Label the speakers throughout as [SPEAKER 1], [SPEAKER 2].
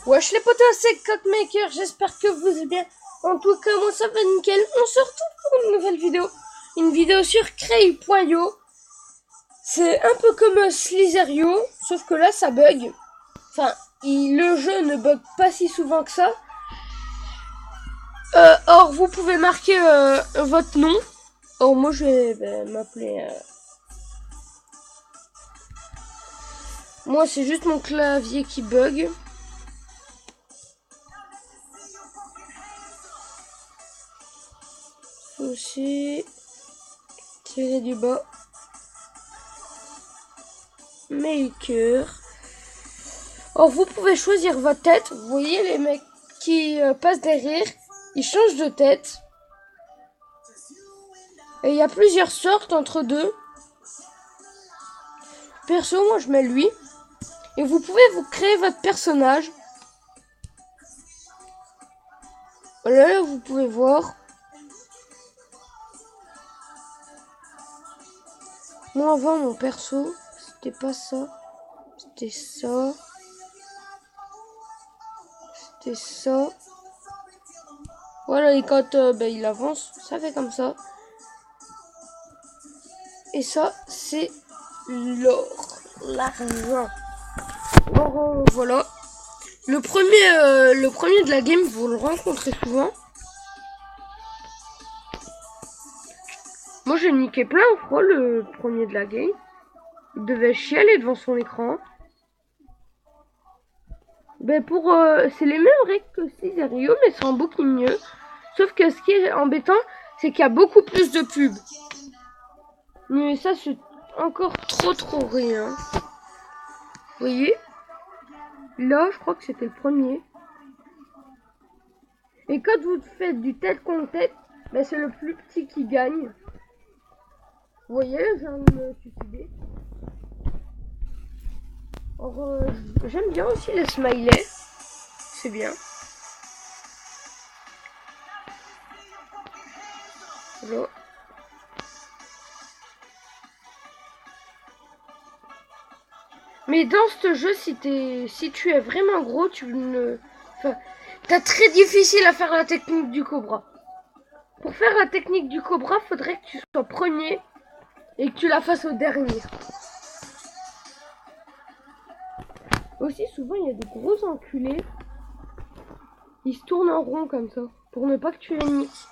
[SPEAKER 1] Wesh les potos, c'est Cockmaker, j'espère que vous allez bien. En tout cas, moi ça va nickel. On se retrouve pour une nouvelle vidéo. Une vidéo sur Crave.io. C'est un peu comme Slizerio, sauf que là ça bug. Enfin, le jeu ne bug pas si souvent que ça. Or, vous pouvez marquer votre nom. Or, moi je vais m'appeler... Moi c'est juste mon clavier qui bug. Aussi tirer du bas maker. Or vous pouvez choisir votre tête. Vous voyez les mecs qui passent derrière, ils changent de tête. Et il y a plusieurs sortes entre deux. Perso, moi je mets lui. Et vous pouvez vous créer votre personnage. Là, vous pouvez voir. Moi avant mon perso, c'était pas ça. C'était ça. C'était ça. Voilà, et quand il avance, ça fait comme ça. Et ça, c'est l'or. L'argent. Or, voilà. Le premier de la game, vous le rencontrez souvent. Moi, j'ai niqué plein de fois le premier de la game. Il devait chialer devant son écran. C'est les mêmes règles que Slizerio, mais c'est en beaucoup mieux. Sauf que ce qui est embêtant, c'est qu'il y a beaucoup plus de pubs. Mais ça, c'est encore trop rien. Vous voyez? Là, je crois que c'était le premier. Et quand vous faites du tête contre tête, c'est le plus petit qui gagne. Vous voyez, je viens de me suicider. Or, j'aime bien aussi les smileys. C'est bien. Voilà. Mais dans ce jeu, si tu es vraiment gros, t'as très difficile à faire la technique du cobra. Pour faire la technique du cobra, faudrait que tu sois premier et que tu la fasses au dernier. Aussi, souvent, il y a des gros enculés. Ils se tournent en rond comme ça, pour ne pas que tu les niques.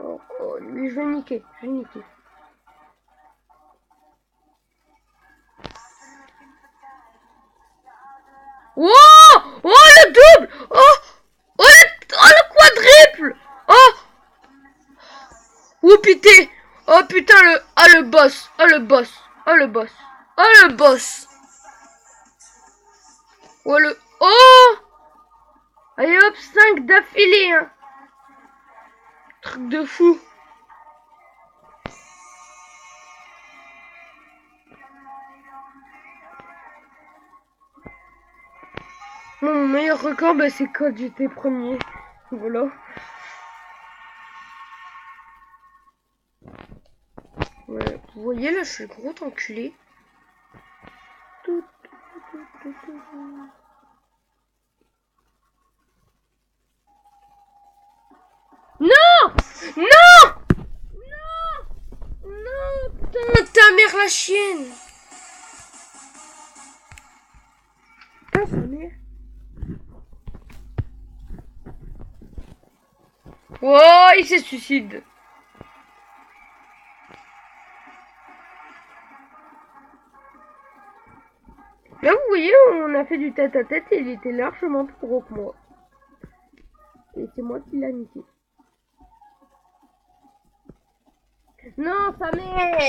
[SPEAKER 1] Oh, lui, je vais niquer. Oh, le double. Le quadruple. Oh putain, le boss. Le boss. Allez hop, 5 d'affilée, hein. Truc de fou. Mon meilleur record, c'est quand j'étais premier. Voilà. Ouais, vous voyez là, je suis le gros enculé. Non, putain, ta mère la chienne. Putain, sa mère. Oh, il se suicide. Là, vous voyez, on a fait du tête à tête et il était largement plus gros que moi. Et c'est moi qui l'ai niqué. Non, sa mère.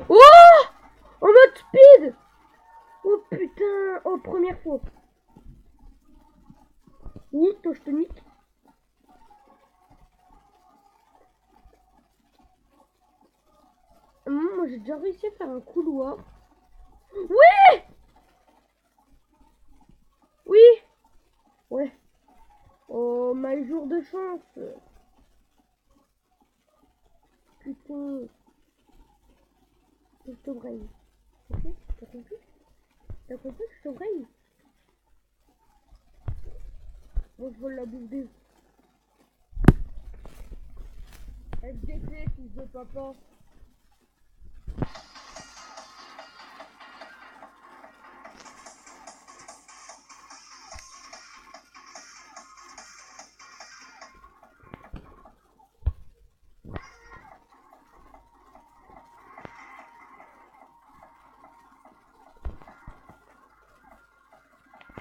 [SPEAKER 1] Oh, en mode speed. Oh putain, oh première fois. Oui, toi je te nique. Moi j'ai déjà réussi à faire un couloir. Oui. Ouais. Oh, my jour de chance. Putain. Je te braille. Ok, t'as compris? T'as compris que je te braille? Moi, je vole la bouffe des... FDP, fils de papa.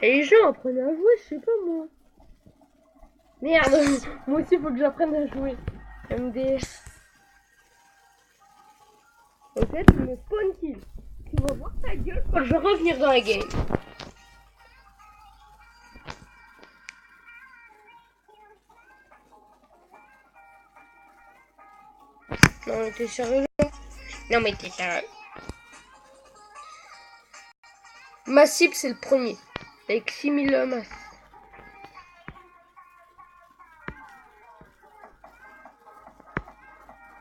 [SPEAKER 1] Et les gens apprennent à jouer, je sais pas moi. Merde, moi aussi faut que j'apprenne à jouer. MDR. En fait, tu me spawn kill. Tu vas voir ta gueule quand je vais revenir dans la game. Non mais t'es sérieux là? Non mais t'es sérieux. Ma cible c'est le premier. Avec 6000 hommes.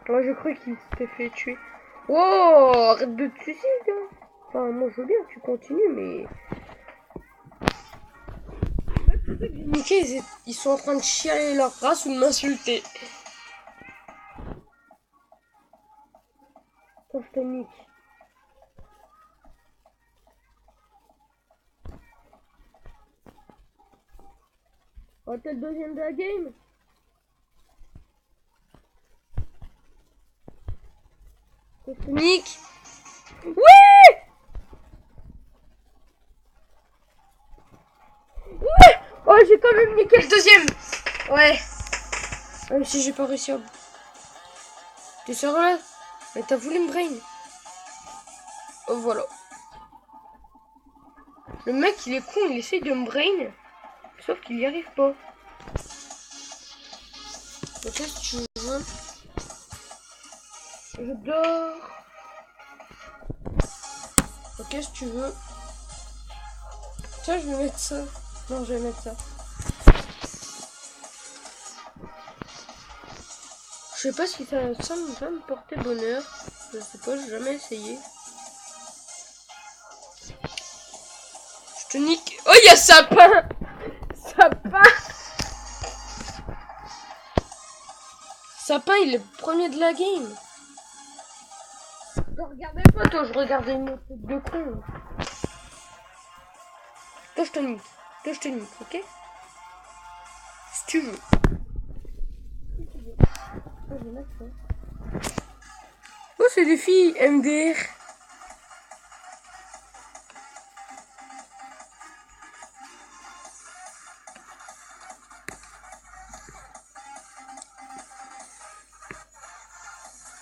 [SPEAKER 1] Moi je crois qu'il s'était fait tuer. Wow, arrête de te suicider, hein. Enfin, moi je veux bien que tu continues, mais... Ok, ils sont en train de chialer leur race ou de m'insulter. Oh, je te nique. Oh, t'es le deuxième de la game. Oh, je te nique. Oui! Oui! Oh, j'ai quand même niqué le deuxième. Ouais. Même si j'ai pas réussi à... T'es sérieux là? Mais t'as voulu me brain. Oh, voilà. Le mec, il est con, il essaye de me brain. Sauf qu'il y arrive pas. Donc, qu'est-ce que tu veux? Je dors. Ok, qu'est-ce que tu veux? Tiens, je vais mettre ça. Non, je vais mettre ça. Je sais pas si ça va me porter bonheur. Je sais pas, j'ai jamais essayé. Je te nique. Oh, il y a Sapin! Sapin! Sapin, il est le premier de la game. Ne regardez pas, toi, je regardais une autre tête de con. Toi, je te nique. Toi, je te nique, ok? Si tu veux. Oh, c'est des filles, MDR.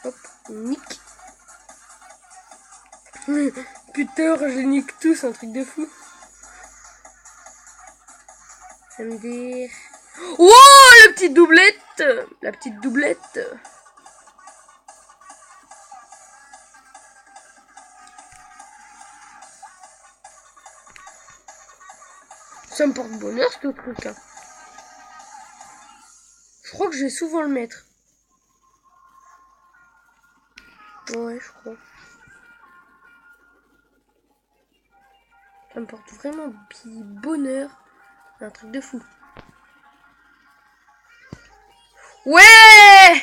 [SPEAKER 1] Hop, nique. Putain, je les nique tous, un truc de fou. MDR. Wow, la petite doublette. La petite doublette. Ça me porte bonheur, ce truc, hein. Je crois que je vais souvent le mettre. Ouais, je crois. Ça me porte vraiment bonheur. Un truc de fou. Ouais!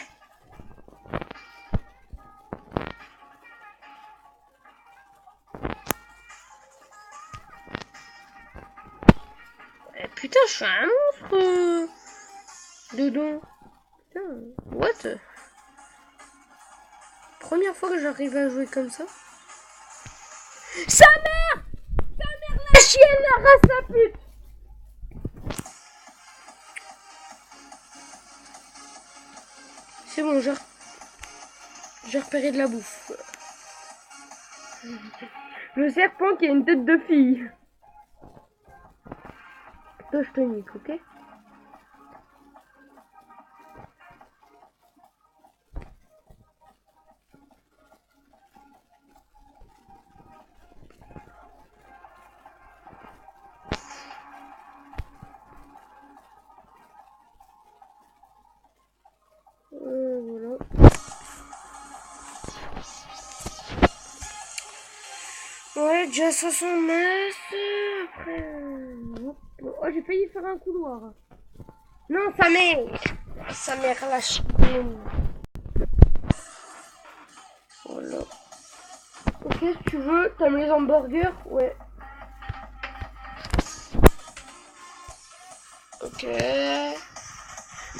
[SPEAKER 1] Putain, je suis un monstre dedans. Putain, what? Première fois que j'arrive à jouer comme ça. Sa mère! Sa mère, la chienne, la race, la pute! C'est bon, j'ai repéré de la bouffe. Le serpent qui a une tête de fille. Toi, je te nique, ok? déjà 509. Après... Oh, j'ai failli faire un couloir. Non, sa mère lâche. Voilà. Ok, si tu veux, t'aimes les hamburgers? Ouais. Ok.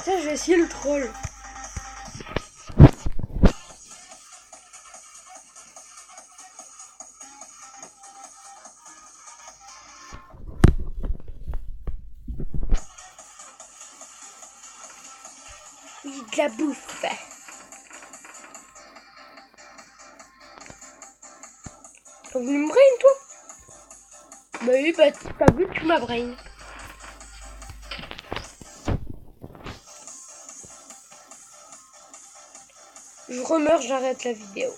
[SPEAKER 1] Ça, je vais essayer le troll. Oui, de la bouffe. T'as voulu me brain, toi? Bah oui, bah t'as vu que tu m'as brain. Je remeurs, j'arrête la vidéo.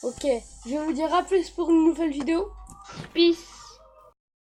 [SPEAKER 1] Ok, je vais vous dire à plus pour une nouvelle vidéo. Peace.